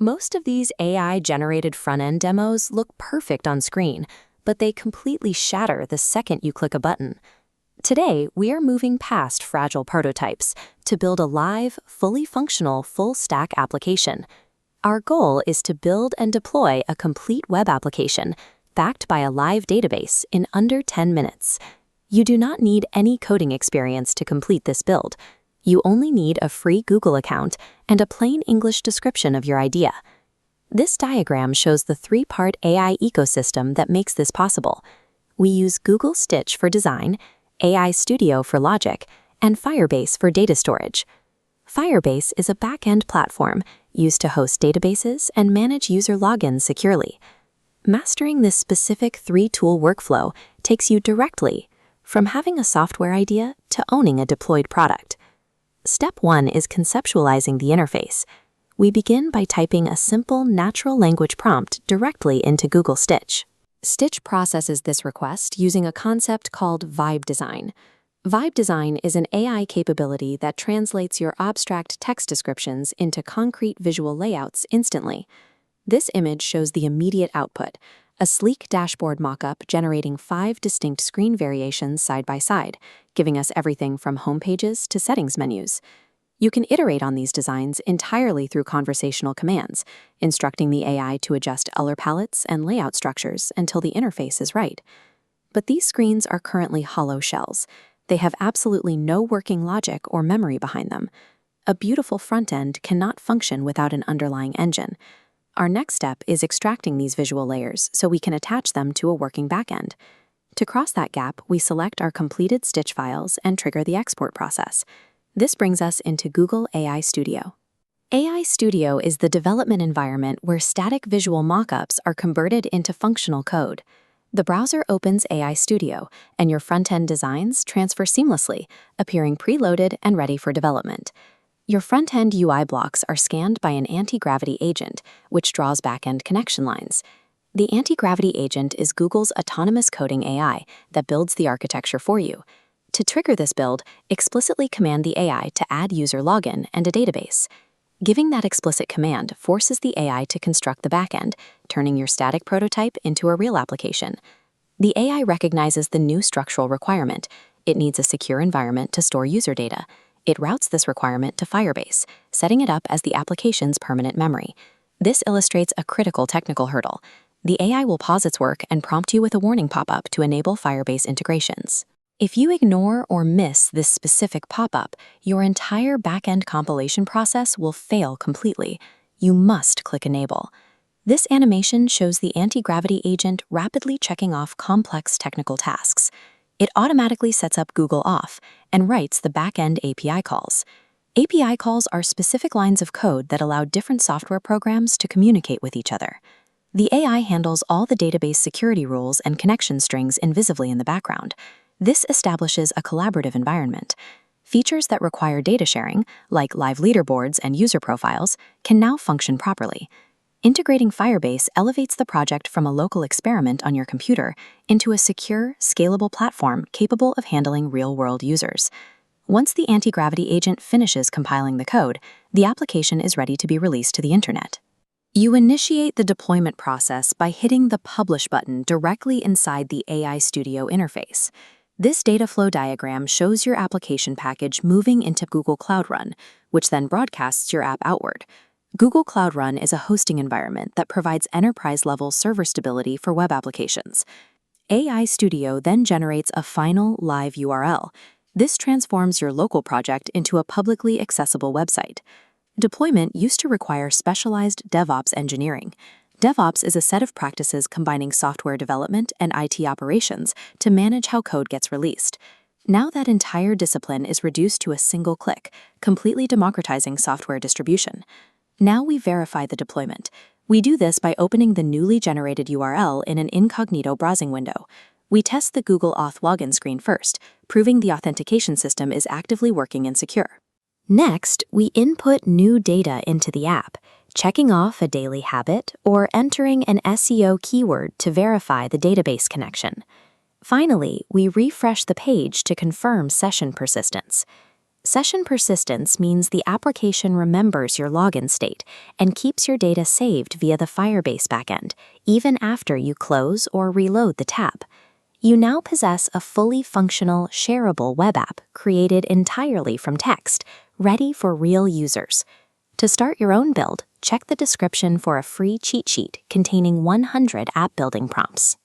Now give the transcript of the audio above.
Most of these AI-generated front-end demos look perfect on screen, but they completely shatter the second you click a button. Today, we are moving past fragile prototypes to build a live, fully functional, full-stack application. Our goal is to build and deploy a complete web application backed by a live database in under 10 minutes. You do not need any coding experience to complete this build. You only need a free Google account and a plain English description of your idea. This diagram shows the three-part AI ecosystem that makes this possible. We use Google Stitch for design, AI Studio for logic, and Firebase for data storage. Firebase is a back-end platform used to host databases and manage user logins securely. Mastering this specific three-tool workflow takes you directly from having a software idea to owning a deployed product. Step 1 is conceptualizing the interface. We begin by typing a simple natural language prompt directly into Google Stitch. Stitch processes this request using a concept called Vibe Design. Vibe Design is an AI capability that translates your abstract text descriptions into concrete visual layouts instantly. This image shows the immediate output, a sleek dashboard mockup generating 5 distinct screen variations side by side, giving us everything from home pages to settings menus. You can iterate on these designs entirely through conversational commands, instructing the AI to adjust color palettes and layout structures until the interface is right. But these screens are currently hollow shells. They have absolutely no working logic or memory behind them. A beautiful front end cannot function without an underlying engine. Our next step is extracting these visual layers so we can attach them to a working backend. To cross that gap, we select our completed Stitch files and trigger the export process. This brings us into Google AI Studio. AI Studio is the development environment where static visual mockups are converted into functional code. The browser opens AI Studio, and your front-end designs transfer seamlessly, appearing preloaded and ready for development. Your front-end UI blocks are scanned by an Antigravity agent, which draws back-end connection lines. The Antigravity agent is Google's autonomous coding AI that builds the architecture for you. To trigger this build, explicitly command the AI to add user login and a database. Giving that explicit command forces the AI to construct the backend, turning your static prototype into a real application. The AI recognizes the new structural requirement. It needs a secure environment to store user data. It routes this requirement to Firebase, setting it up as the application's permanent memory. This illustrates a critical technical hurdle. The AI will pause its work and prompt you with a warning pop-up to enable Firebase integrations. If you ignore or miss this specific pop-up, your entire backend compilation process will fail completely. You must click Enable. This animation shows the Antigravity agent rapidly checking off complex technical tasks. It automatically sets up Google Auth and writes the backend API calls. API calls are specific lines of code that allow different software programs to communicate with each other. The AI handles all the database security rules and connection strings invisibly in the background. This establishes a collaborative environment. Features that require data sharing, like live leaderboards and user profiles, can now function properly. Integrating Firebase elevates the project from a local experiment on your computer into a secure, scalable platform capable of handling real-world users. Once the Antigravity agent finishes compiling the code, the application is ready to be released to the internet. You initiate the deployment process by hitting the Publish button directly inside the AI Studio interface. This data flow diagram shows your application package moving into Google Cloud Run, which then broadcasts your app outward. Google Cloud Run is a hosting environment that provides enterprise-level server stability for web applications. AI Studio then generates a final live URL. This transforms your local project into a publicly accessible website. Deployment used to require specialized DevOps engineering. DevOps is a set of practices combining software development and IT operations to manage how code gets released. Now that entire discipline is reduced to a single click, completely democratizing software distribution. Now we verify the deployment. We do this by opening the newly generated URL in an incognito browsing window. We test the Google Auth login screen first, proving the authentication system is actively working and secure. Next, we input new data into the app, checking off a daily habit or entering an SEO keyword to verify the database connection. Finally, we refresh the page to confirm session persistence. Session persistence means the application remembers your login state and keeps your data saved via the Firebase backend, even after you close or reload the tab. You now possess a fully functional, shareable web app created entirely from text, ready for real users. To start your own build, check the description for a free cheat sheet containing 100 app building prompts.